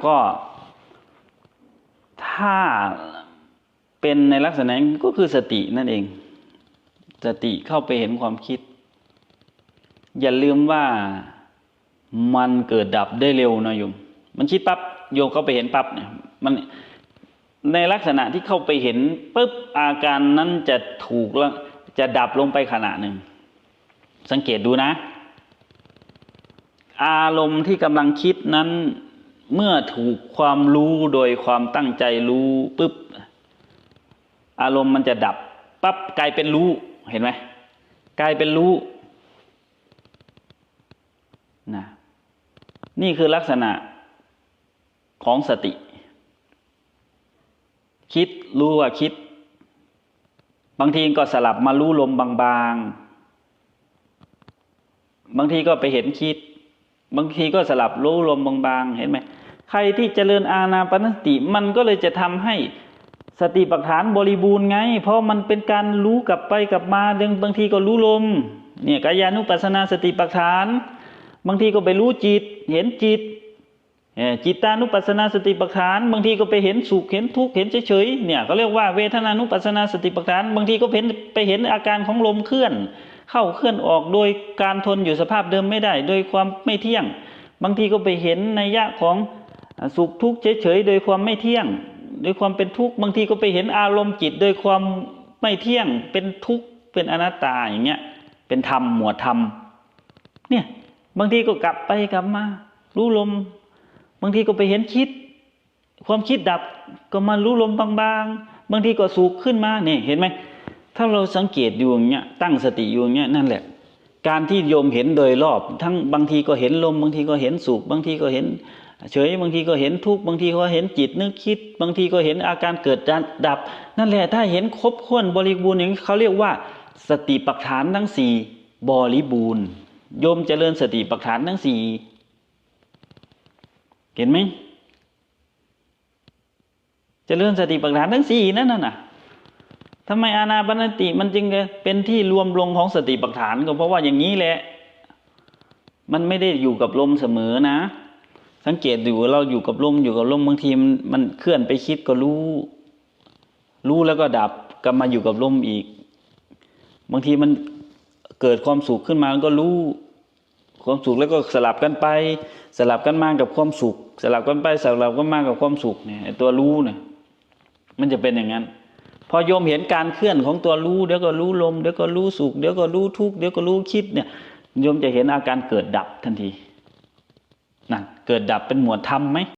ก็ถ้าเป็นในลักษณะนั้นก็คือสตินั่นเองสติเข้าไปเห็นความคิดอย่าลืมว่ามันเกิดดับได้เร็วนะโยมมันคิดปั๊บโยมเข้าไปเห็นปั๊บเนี่ยมันในลักษณะที่เข้าไปเห็นปุ๊บอาการนั้นจะถูกแล้วจะดับลงไปขณะหนึ่งสังเกตดูนะอารมณ์ที่กำลังคิดนั้นเมื่อถูกความรู้โดยความตั้งใจรู้ปุ๊บอารมณ์มันจะดับปั๊บกลายเป็นรู้เห็นไหมกลายเป็นรู้นะนี่คือลักษณะของสติคิดรู้ว่าคิดบางทีก็สลับมารู้ลมบางๆบางทีก็ไปเห็นคิดบางทีก็สลับรู้ลมบางๆเห็นไหมใครที่เจริญอานาปานสติมันก็เลยจะทำให้สติปัฏฐานบริบูรณ์ไงเพราะมันเป็นการรู้กลับไปกลับมาบางทีก็รู้ลมเนี่ยกายานุปัสสนาสติปัฏฐานบางทีก็ไปรู้จิตเห็นจิตจิตานุปัสสนาสติปัฏฐานบางทีก็ไปเห็นสุขเห็นทุกข์เห็นเฉยๆเนี่ยเขาเรียกว่าเวทนานุปัสสนาสติปัฏฐานบางทีก็ไปเห็นอาการของลมเคลื่อนเข้าเคลื่อนออกโดยการทนอยู่สภาพเดิมไม่ได้โดยความไม่เที่ยงบางทีก็ไปเห็นนัยยะของสุขทุกข์เฉยๆโดยความไม่เที่ยงโดยความเป็นทุกข์บางทีก็ไปเห็นอารมณ์จิตโดยความไม่เที่ยงเป็นทุกข์เป็นอนัตตาอย่างเงี้ยเป็นธรรมหมวดธรรมเนี่ยบางทีก็กลับไปกลับมารู้ลมบางทีก็ไปเห็นคิดความคิดดับก็มารู้ลมบางๆบางทีก็สุขขึ้นมาเนี่ยเห็นไหมถ้าเราสังเกตอยู่อย่างเงี้ยตั้งสติอยู่อย่างเงี้ยนั่นแหละการที่โยมเห็นโดยรอบทั้งบางทีก็เห็นลมบางทีก็เห็นสุขบางทีก็เห็นเฉยบางทีก็เห็นทุกข์บางทีก็เห็นจิตนึกคิดบางทีก็เห็นอาการเกิดดับนั่นแหละถ้าเห็นครบถ้วนบริบูรณ์อย่างนี้เขาเรียกว่าสติปัฏฐานทั้งสี่บริบูรณ์โยมเจริญสติปัฏฐานทั้งสี่เห็นไหมเจริญสติปัฏฐานทั้งสี่นั่นน่ะทำไมอานาปานสติมันจึงเป็นที่รวมลงของสติปัฏฐานก็เพราะว่าอย่างนี้แหละมันไม่ได้อยู่กับลมเสมอนะสังเกตดูเราอยู่กับลมบางทีมันเคลื่อนไปคิดก็รู้แล้วก็ดับกลับมาอยู่กับลมอีกบางทีมันเกิดความสุขขึ้นมาก็รู้ความสุขแล้วก็สลับกันไปสลับกันมากับความสุขสลับกันไปสลับกันมากับความสุขเนี่ยตัวรู้เนี่ยมันจะเป็นอย่างนั้นพอโยมเห็นการเคลื่อนของตัวรู้เดี๋ยวก็รู้ลมเดี๋ยวก็รู้สุขเดี๋ยวก็รู้ทุกข์เดี๋ยวก็รู้คิดเนี่ยโยมจะเห็นอาการเกิดดับทันทีนั่นเกิดดับเป็นหมวดธรรมไหม